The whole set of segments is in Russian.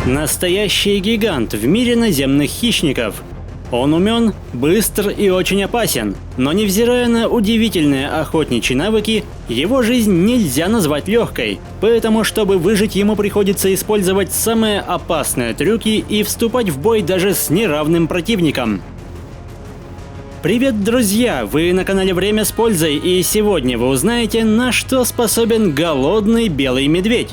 Настоящий гигант в мире наземных хищников. Он умен, быстр и очень опасен, но невзирая на удивительные охотничьи навыки, его жизнь нельзя назвать легкой, поэтому чтобы выжить, ему приходится использовать самые опасные трюки и вступать в бой даже с неравным противником. Привет, друзья! Вы на канале Время с пользой, и сегодня вы узнаете, на что способен голодный белый медведь.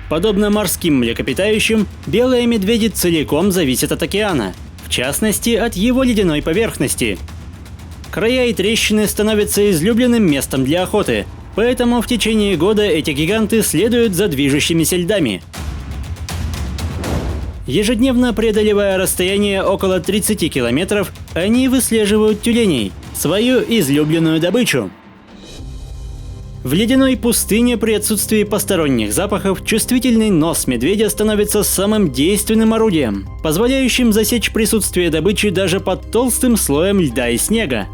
Подобно морским млекопитающим, белые медведи целиком зависят от океана, в частности, от его ледяной поверхности. Края и трещины становятся излюбленным местом для охоты, поэтому в течение года эти гиганты следуют за движущимися льдами. Ежедневно преодолевая расстояние около 30 километров, они выслеживают тюленей, свою излюбленную добычу. В ледяной пустыне при отсутствии посторонних запахов чувствительный нос медведя становится самым действенным орудием, позволяющим засечь присутствие добычи даже под толстым слоем льда и снега.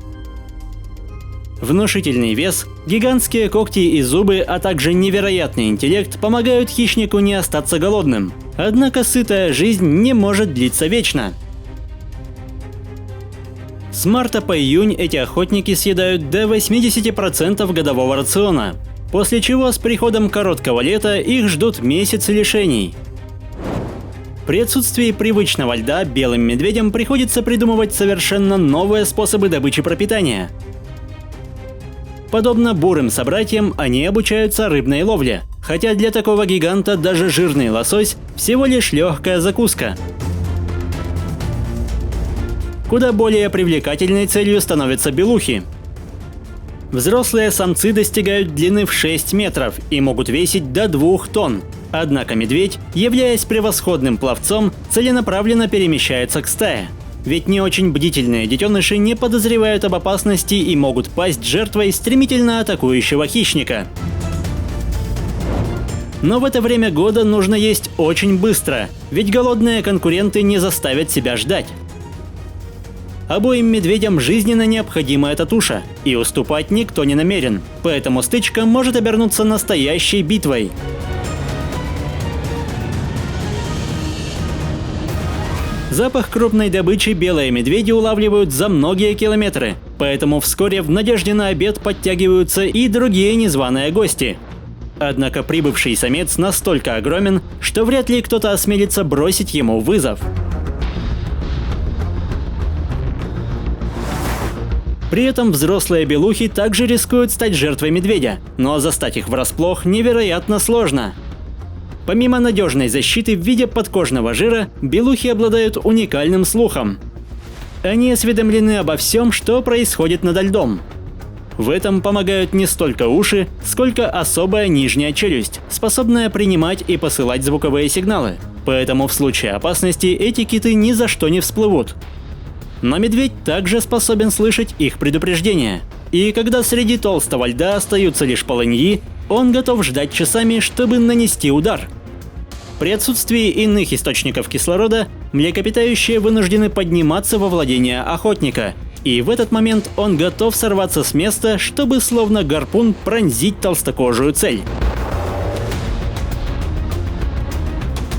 Внушительный вес, гигантские когти и зубы, а также невероятный интеллект помогают хищнику не остаться голодным. Однако сытая жизнь не может длиться вечно. С марта по июнь эти охотники съедают до 80% годового рациона, после чего с приходом короткого лета их ждут месяцы лишений. При отсутствии привычного льда белым медведям приходится придумывать совершенно новые способы добычи пропитания. Подобно бурым собратьям, они обучаются рыбной ловле, хотя для такого гиганта даже жирный лосось всего лишь легкая закуска. Куда более привлекательной целью становятся белухи. Взрослые самцы достигают длины в 6 метров и могут весить до 2 тонн. Однако медведь, являясь превосходным пловцом, целенаправленно перемещается к стае. Ведь не очень бдительные детеныши не подозревают об опасности и могут пасть жертвой стремительно атакующего хищника. Но в это время года нужно есть очень быстро, ведь голодные конкуренты не заставят себя ждать. Обоим медведям жизненно необходима эта туша, и уступать никто не намерен, поэтому стычка может обернуться настоящей битвой. Запах крупной добычи белые медведи улавливают за многие километры, поэтому вскоре в надежде на обед подтягиваются и другие незваные гости. Однако прибывший самец настолько огромен, что вряд ли кто-то осмелится бросить ему вызов. При этом взрослые белухи также рискуют стать жертвой медведя, но застать их врасплох невероятно сложно. Помимо надежной защиты в виде подкожного жира, белухи обладают уникальным слухом. Они осведомлены обо всем, что происходит над льдом. В этом помогают не столько уши, сколько особая нижняя челюсть, способная принимать и посылать звуковые сигналы. Поэтому в случае опасности эти киты ни за что не всплывут. Но медведь также способен слышать их предупреждения. И когда среди толстого льда остаются лишь полыньи, он готов ждать часами, чтобы нанести удар. При отсутствии иных источников кислорода, млекопитающие вынуждены подниматься во владение охотника. И в этот момент он готов сорваться с места, чтобы словно гарпун пронзить толстокожую цель.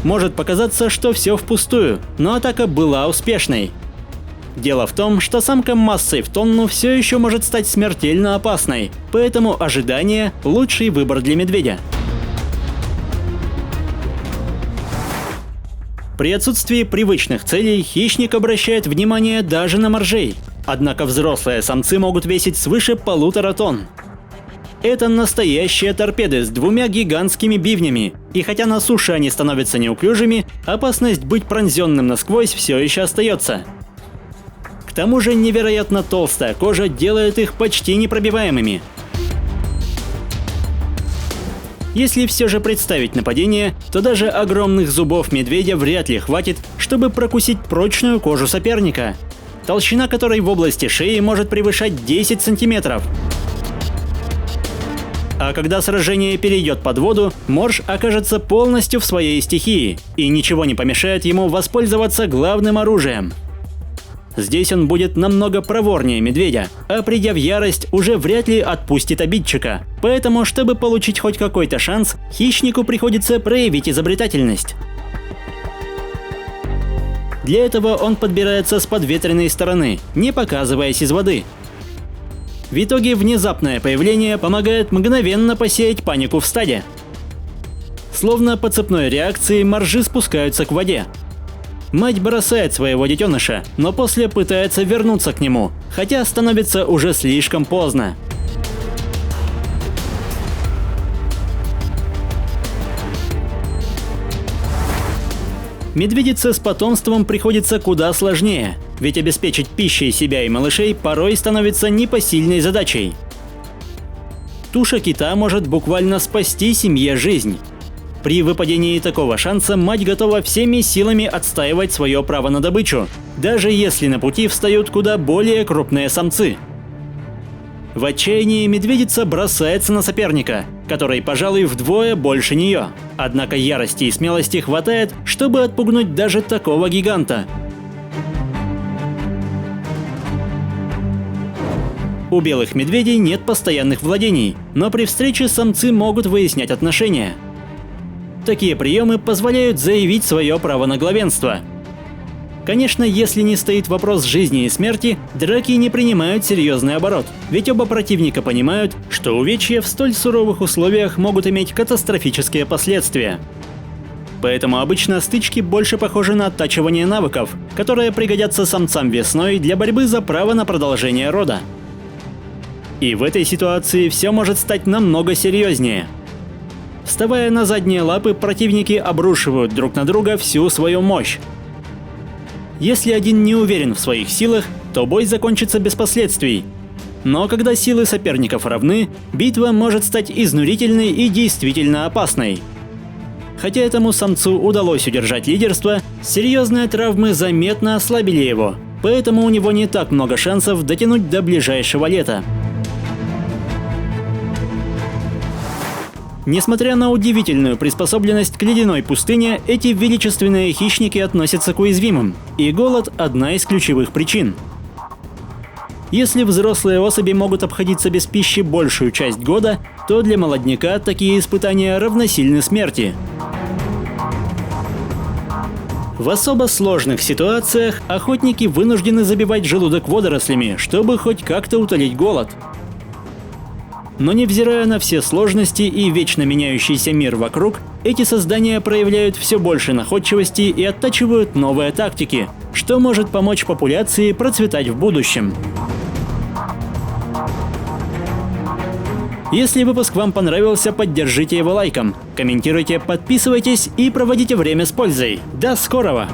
Может показаться, что все впустую, но атака была успешной. Дело в том, что самка массой в тонну все еще может стать смертельно опасной, поэтому ожидание – лучший выбор для медведя. При отсутствии привычных целей хищник обращает внимание даже на моржей. Однако взрослые самцы могут весить свыше 1,5 тонн. Это настоящие торпеды с 2 гигантскими бивнями, и хотя на суше они становятся неуклюжими, опасность быть пронзенным насквозь все еще остается. К тому же невероятно толстая кожа делает их почти непробиваемыми. Если все же представить нападение, то даже огромных зубов медведя вряд ли хватит, чтобы прокусить прочную кожу соперника, толщина которой в области шеи может превышать 10 сантиметров. А когда сражение перейдет под воду, морж окажется полностью в своей стихии, и ничего не помешает ему воспользоваться главным оружием. Здесь он будет намного проворнее медведя, а придя в ярость, уже вряд ли отпустит обидчика. Поэтому, чтобы получить хоть какой-то шанс, хищнику приходится проявить изобретательность. Для этого он подбирается с подветренной стороны, не показываясь из воды. В итоге внезапное появление помогает мгновенно посеять панику в стаде. Словно по цепной реакции моржи спускаются к воде. Мать бросает своего детеныша, но после пытается вернуться к нему, хотя становится уже слишком поздно. Медведице с потомством приходится куда сложнее, ведь обеспечить пищей себя и малышей порой становится непосильной задачей. Туша кита может буквально спасти семье жизнь. При выпадении такого шанса мать готова всеми силами отстаивать свое право на добычу, даже если на пути встают куда более крупные самцы. В отчаянии медведица бросается на соперника, который, пожалуй, вдвое больше нее. Однако ярости и смелости хватает, чтобы отпугнуть даже такого гиганта. У белых медведей нет постоянных владений, но при встрече самцы могут выяснять отношения. Такие приемы позволяют заявить свое право на главенство. Конечно, если не стоит вопрос жизни и смерти, драки не принимают серьезный оборот, ведь оба противника понимают, что увечья в столь суровых условиях могут иметь катастрофические последствия. Поэтому обычно стычки больше похожи на оттачивание навыков, которые пригодятся самцам весной для борьбы за право на продолжение рода. И в этой ситуации все может стать намного серьезнее. Вставая на задние лапы, противники обрушивают друг на друга всю свою мощь. Если один не уверен в своих силах, то бой закончится без последствий. Но когда силы соперников равны, битва может стать изнурительной и действительно опасной. Хотя этому самцу удалось удержать лидерство, серьезные травмы заметно ослабили его, поэтому у него не так много шансов дотянуть до ближайшего лета. Несмотря на удивительную приспособленность к ледяной пустыне, эти величественные хищники относятся к уязвимым, и голод – одна из ключевых причин. Если взрослые особи могут обходиться без пищи большую часть года, то для молодняка такие испытания равносильны смерти. В особо сложных ситуациях охотники вынуждены забивать желудок водорослями, чтобы хоть как-то утолить голод. Но невзирая на все сложности и вечно меняющийся мир вокруг, эти создания проявляют все больше находчивости и оттачивают новые тактики, что может помочь популяции процветать в будущем. Если выпуск вам понравился, поддержите его лайком, комментируйте, подписывайтесь и проводите время с пользой. До скорого!